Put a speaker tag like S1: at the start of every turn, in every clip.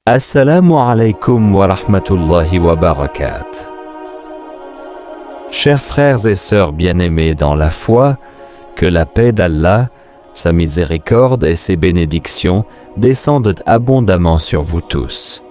S1: Assalamu alaikum wa rahmatullahi wa barakatuh. Chers frères et sœurs bien-aimés dans la foi, que la paix d'Allah, sa miséricorde et ses bénédictions descendent abondamment sur vous tous.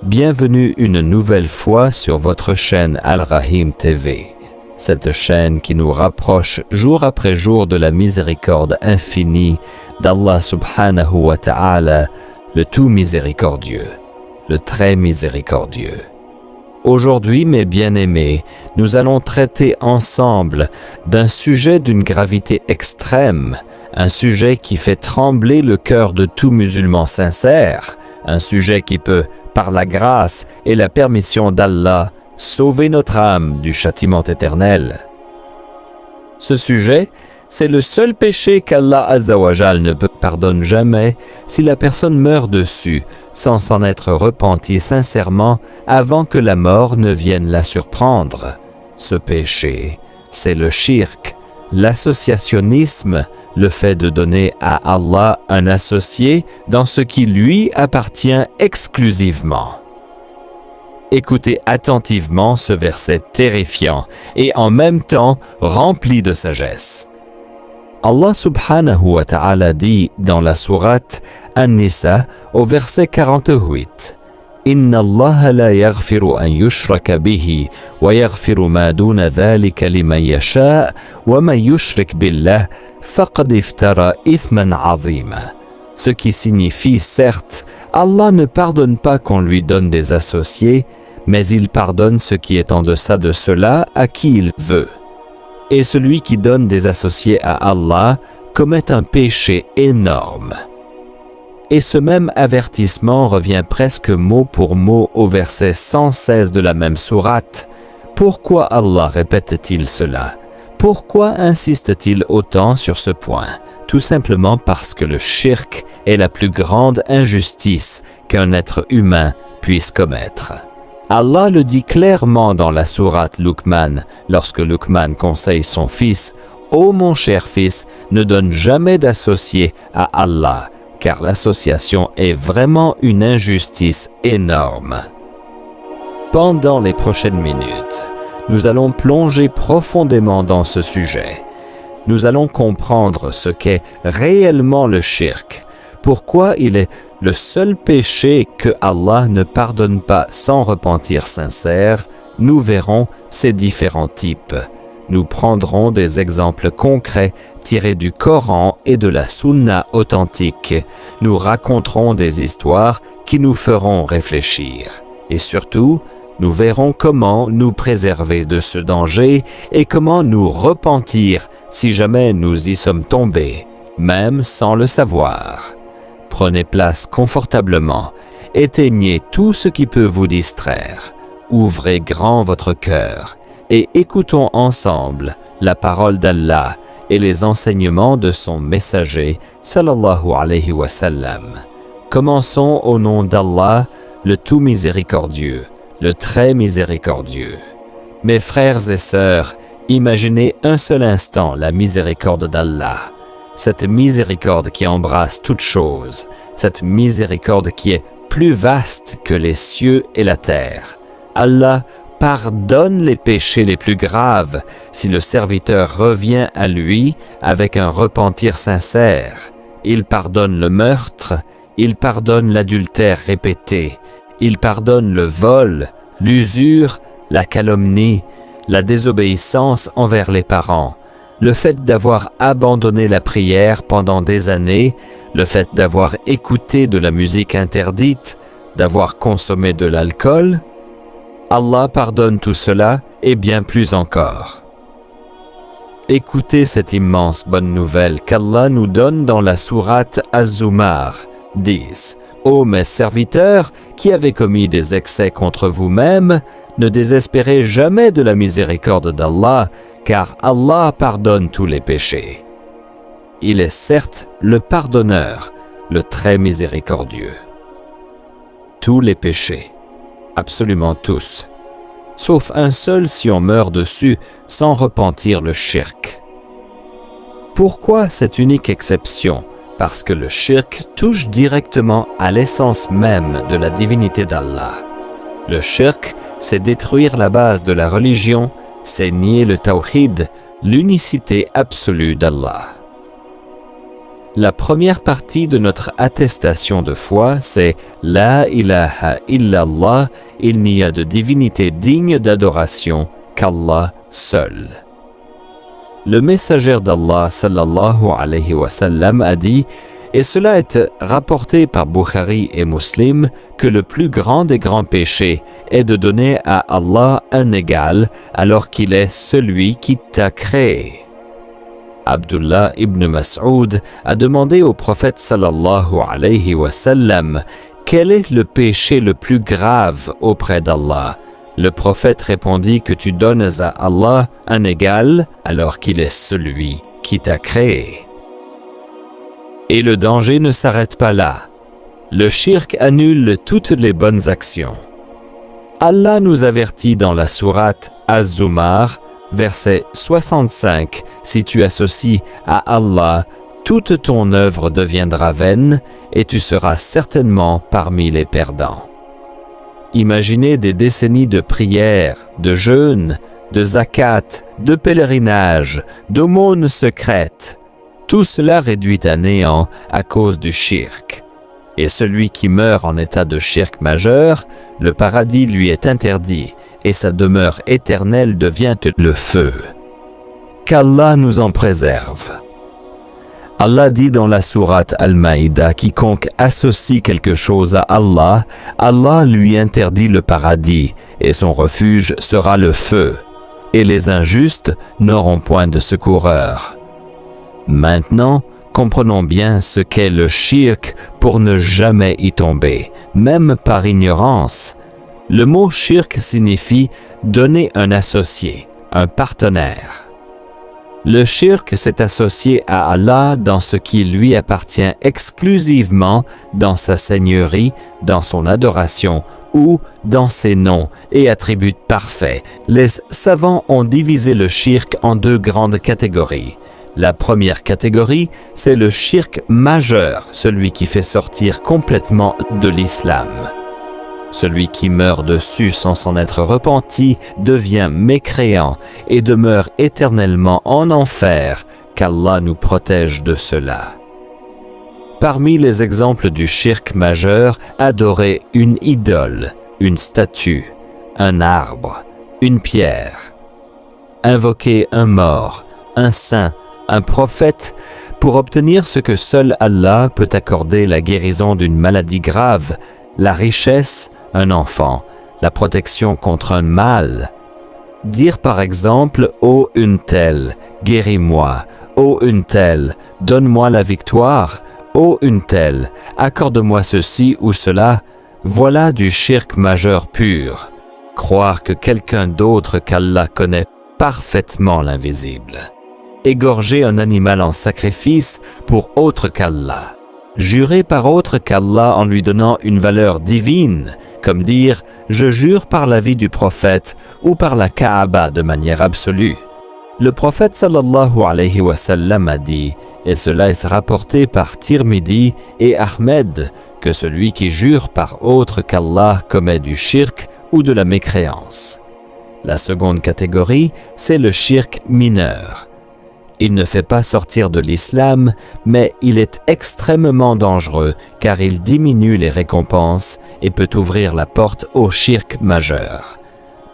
S1: Bienvenue une nouvelle fois sur votre chaîne Al-Rahim TV, cette chaîne qui nous rapproche jour après jour de la miséricorde infinie d'Allah subhanahu wa ta'ala, le tout miséricordieux, le très miséricordieux. Aujourd'hui, mes bien-aimés, nous allons traiter ensemble d'un sujet d'une gravité extrême, un sujet qui fait trembler le cœur de tout musulman sincère, un sujet qui peut, par la grâce et la permission d'Allah, sauver notre âme du châtiment éternel. Ce sujet, c'est le seul péché qu'Allah Azzawajal ne pardonne jamais si la personne meurt dessus sans s'en être repenti sincèrement avant que la mort ne vienne la surprendre. Ce péché, c'est le shirk, l'associationnisme, le fait de donner à Allah un associé dans ce qui lui appartient exclusivement. Écoutez attentivement ce verset terrifiant et en même temps rempli de sagesse. Allah subhanahu wa ta'ala dit dans la sourate An-Nisa au verset 48 « Inna Allah la yaghfiru an yushraka bihi wa yaghfiru ma duna dhalika liman yasha wa man yushrik billah faqad iftara ithman azima » Ce qui signifie certes, Allah ne pardonne pas qu'on lui donne des associés, mais il pardonne ce qui est en deçà de cela à qui il veut. Et celui qui donne des associés à Allah commet un péché énorme. Et ce même avertissement revient presque mot pour mot au verset 116 de la même sourate. Pourquoi Allah répète-t-il cela? Pourquoi insiste-t-il autant sur ce point? Tout simplement parce que le shirk est la plus grande injustice qu'un être humain puisse commettre. Allah le dit clairement dans la sourate Luqman, lorsque Luqman conseille son fils « Ô mon cher fils, ne donne jamais d'associé à Allah, car l'association est vraiment une injustice énorme. » Pendant les prochaines minutes, nous allons plonger profondément dans ce sujet. Nous allons comprendre ce qu'est réellement le shirk, pourquoi il est le seul péché que Allah ne pardonne pas sans repentir sincère. Nous verrons ces différents types. Nous prendrons des exemples concrets tirés du Coran et de la Sunna authentique. Nous raconterons des histoires qui nous feront réfléchir. Et surtout, nous verrons comment nous préserver de ce danger et comment nous repentir si jamais nous y sommes tombés, même sans le savoir. Prenez place confortablement, éteignez tout ce qui peut vous distraire, ouvrez grand votre cœur et écoutons ensemble la parole d'Allah et les enseignements de son messager sallallahu alayhi wa sallam. Commençons au nom d'Allah, le tout miséricordieux, le très miséricordieux. Mes frères et sœurs, imaginez un seul instant la miséricorde d'Allah. Cette miséricorde qui embrasse toutes choses, cette miséricorde qui est plus vaste que les cieux et la terre. Allah pardonne les péchés les plus graves si le serviteur revient à lui avec un repentir sincère. Il pardonne le meurtre, il pardonne l'adultère répété, il pardonne le vol, l'usure, la calomnie, la désobéissance envers les parents, le fait d'avoir abandonné la prière pendant des années, le fait d'avoir écouté de la musique interdite, d'avoir consommé de l'alcool. Allah pardonne tout cela et bien plus encore. Écoutez cette immense bonne nouvelle qu'Allah nous donne dans la sourate Az-Zumar 10. Ô mes serviteurs qui avez commis des excès contre vous-mêmes, ne désespérez jamais de la miséricorde d'Allah, car Allah pardonne tous les péchés. Il est certes le pardonneur, le très miséricordieux. Tous les péchés, absolument tous, sauf un seul si on meurt dessus sans repentir le shirk. Pourquoi cette unique exception, parce que le shirk touche directement à l'essence même de la divinité d'Allah. Le shirk, c'est détruire la base de la religion, c'est nier le tawhid, l'unicité absolue d'Allah. La première partie de notre attestation de foi, c'est « La ilaha illallah », il n'y a de divinité digne d'adoration qu'Allah seul. Le messager d'Allah sallallahu alayhi wa sallam a dit, et cela est rapporté par Bukhari et Muslim, que le plus grand des grands péchés est de donner à Allah un égal alors qu'il est celui qui t'a créé. Abdullah ibn Mas'ud a demandé au prophète sallallahu alayhi wa sallam quel est le péché le plus grave auprès d'Allah. Le prophète répondit que tu donnes à Allah un égal alors qu'il est celui qui t'a créé. Et le danger ne s'arrête pas là. Le shirk annule toutes les bonnes actions. Allah nous avertit dans la sourate Az-Zumar, verset 65, si tu associes à Allah, toute ton œuvre deviendra vaine et tu seras certainement parmi les perdants. Imaginez des décennies de prières, de jeûnes, de zakat, de pèlerinages, d'aumônes secrètes. Tout cela réduit à néant à cause du shirk. Et celui qui meurt en état de shirk majeur, le paradis lui est interdit et sa demeure éternelle devient le feu. Qu'Allah nous en préserve. Allah dit dans la sourate Al-Maïda, quiconque associe quelque chose à Allah, Allah lui interdit le paradis et son refuge sera le feu, et les injustes n'auront point de secoureur. Maintenant, comprenons bien ce qu'est le shirk pour ne jamais y tomber, même par ignorance. Le mot shirk signifie donner un associé, un partenaire. Le shirk s'est associé à Allah dans ce qui lui appartient exclusivement dans sa seigneurie, dans son adoration ou dans ses noms et attributs parfaits. Les savants ont divisé le shirk en deux grandes catégories. La première catégorie, c'est le shirk majeur, celui qui fait sortir complètement de l'islam. Celui qui meurt dessus sans s'en être repenti devient mécréant et demeure éternellement en enfer, qu'Allah nous protège de cela. Parmi les exemples du shirk majeur, adorer une idole, une statue, un arbre, une pierre. Invoquer un mort, un saint, un prophète, pour obtenir ce que seul Allah peut accorder, la guérison d'une maladie grave, la richesse, un enfant, la protection contre un mal. Dire par exemple « Ô une telle, guéris-moi »,« Ô une telle, donne-moi la victoire »,« Ô une telle, accorde-moi ceci ou cela », voilà du shirk majeur pur. Croire que quelqu'un d'autre qu'Allah connaît parfaitement l'invisible. Égorger un animal en sacrifice pour autre qu'Allah. Jurer par autre qu'Allah en lui donnant une valeur divine, comme dire « je jure par la vie du prophète » ou par la Kaaba de manière absolue. Le prophète sallallahu alayhi wa sallam a dit, et cela est rapporté par Tirmidhi et Ahmed, que celui qui jure par autre qu'Allah commet du shirk ou de la mécréance. La seconde catégorie, c'est le shirk mineur. Il ne fait pas sortir de l'islam, mais il est extrêmement dangereux car il diminue les récompenses et peut ouvrir la porte au shirk majeur.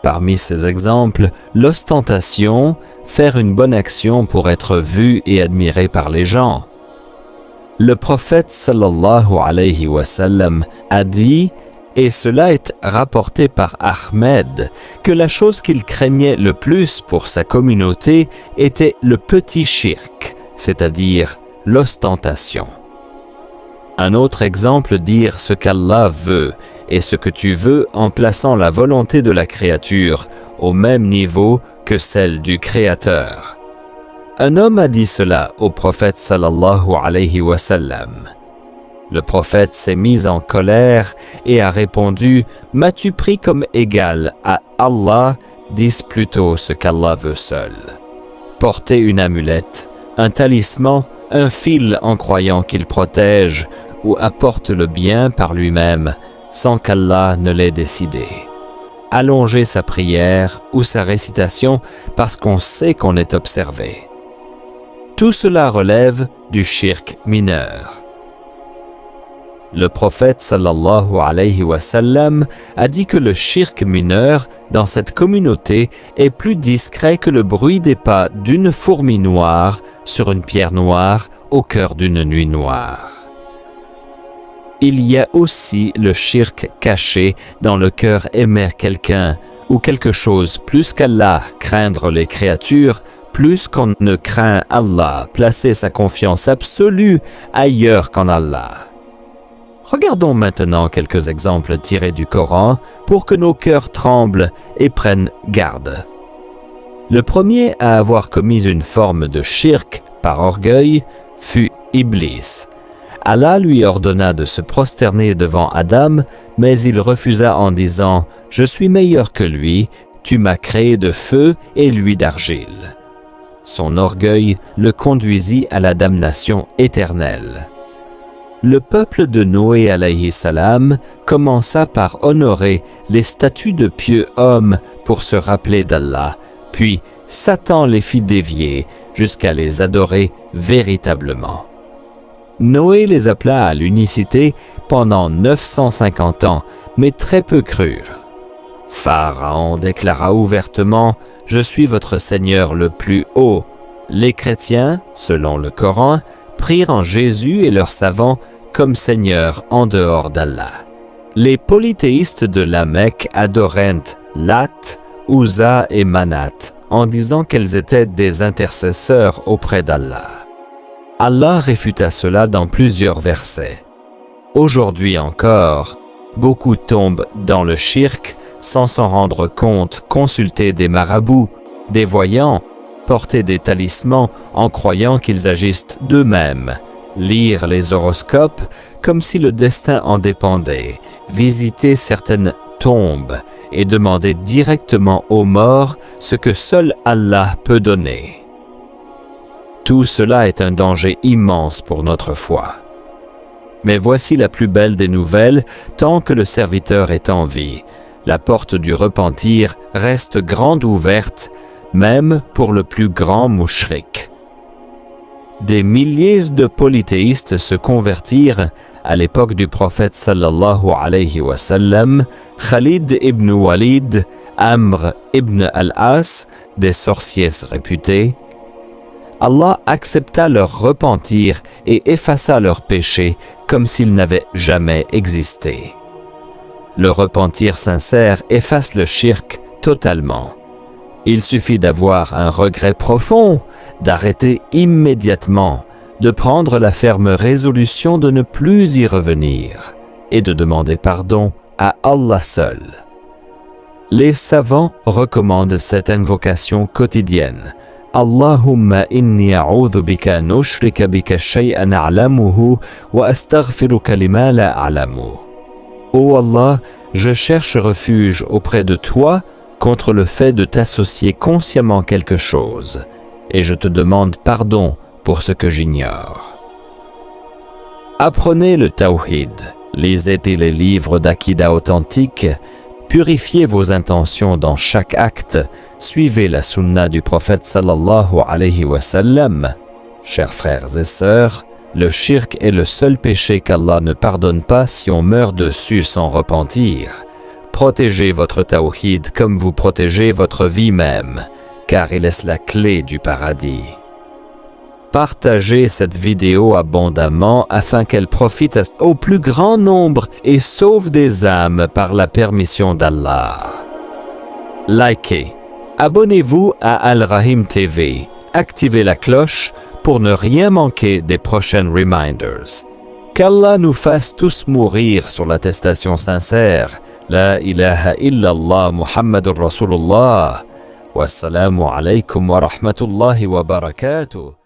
S1: Parmi ces exemples, l'ostentation, faire une bonne action pour être vu et admiré par les gens. Le prophète sallallahu alayhi wa sallam a dit, et cela est rapporté par Ahmed, que la chose qu'il craignait le plus pour sa communauté était le petit shirk, c'est-à-dire l'ostentation. Un autre exemple, dire ce qu'Allah veut et ce que tu veux en plaçant la volonté de la créature au même niveau que celle du Créateur. Un homme a dit cela au prophète sallallahu alayhi wa sallam. Le prophète s'est mis en colère et a répondu « M'as-tu pris comme égal à Allah ? Dis plutôt ce qu'Allah veut seul. » Porter une amulette, un talisman, un fil en croyant qu'il protège ou apporte le bien par lui-même sans qu'Allah ne l'ait décidé. Allonger sa prière ou sa récitation parce qu'on sait qu'on est observé. Tout cela relève du shirk mineur. Le prophète sallallahu alayhi wa sallam a dit que le shirk mineur dans cette communauté est plus discret que le bruit des pas d'une fourmi noire sur une pierre noire au cœur d'une nuit noire. Il y a aussi le shirk caché dans le cœur aimer quelqu'un ou quelque chose plus qu'Allah, craindre les créatures plus qu'on ne craint Allah, placer sa confiance absolue ailleurs qu'en Allah. Regardons maintenant quelques exemples tirés du Coran pour que nos cœurs tremblent et prennent garde. Le premier à avoir commis une forme de shirk par orgueil fut Iblis. Allah lui ordonna de se prosterner devant Adam, mais il refusa en disant « Je suis meilleur que lui, tu m'as créé de feu et lui d'argile. » Son orgueil le conduisit à la damnation éternelle. Le peuple de Noé alayhi salam commença par honorer les statues de pieux hommes pour se rappeler d'Allah, puis Satan les fit dévier jusqu'à les adorer véritablement. Noé les appela à l'unicité pendant 950 ans, mais très peu crurent. Pharaon déclara ouvertement « Je suis votre Seigneur le plus haut ». Les chrétiens, selon le Coran, prirent en Jésus et leurs savants comme Seigneur en dehors d'Allah. Les polythéistes de la Mecque adorèrent Lat, Uzza et Manat en disant qu'elles étaient des intercesseurs auprès d'Allah. Allah réfuta cela dans plusieurs versets. Aujourd'hui encore, beaucoup tombent dans le shirk sans s'en rendre compte, consulter des marabouts, des voyants, porter des talismans en croyant qu'ils agissent d'eux-mêmes, lire les horoscopes comme si le destin en dépendait, visiter certaines tombes et demander directement aux morts ce que seul Allah peut donner. Tout cela est un danger immense pour notre foi. Mais voici la plus belle des nouvelles, tant que le serviteur est en vie. La porte du repentir reste grande ouverte, même pour le plus grand mouchrik. Des milliers de polythéistes se convertirent à l'époque du prophète sallallahu alayhi wa sallam, Khalid ibn Walid, Amr ibn al-As, des sorciers réputés. Allah accepta leur repentir et effaça leurs péchés comme s'ils n'avaient jamais existé. Le repentir sincère efface le shirk totalement. Il suffit d'avoir un regret profond, d'arrêter immédiatement, de prendre la ferme résolution de ne plus y revenir et de demander pardon à Allah seul. Les savants recommandent cette invocation quotidienne. Allahumma inni a'udhu bika an ushrika bika shay'an a'lamuhu wa astaghfiruka lima la a'lamu. Ô Allah, je cherche refuge auprès de toi contre le fait de t'associer consciemment quelque chose, et je te demande pardon pour ce que j'ignore. Apprenez le tawhid, lisez les livres d'Aqida authentique, purifiez vos intentions dans chaque acte, suivez la sunna du prophète sallallahu alayhi wa sallam. Chers frères et sœurs, le shirk est le seul péché qu'Allah ne pardonne pas si on meurt dessus sans repentir. Protégez votre tawhid comme vous protégez votre vie même, car il est la clé du paradis. Partagez cette vidéo abondamment afin qu'elle profite au plus grand nombre et sauve des âmes par la permission d'Allah. Likez, abonnez-vous à Al-Rahim TV, activez la cloche pour ne rien manquer des prochaines reminders. Qu'Allah nous fasse tous mourir sur l'attestation sincère. La ilaha illallah Muhammadur Rasulullah. Wassalamu alaykum wa rahmatullahi wa barakatuh.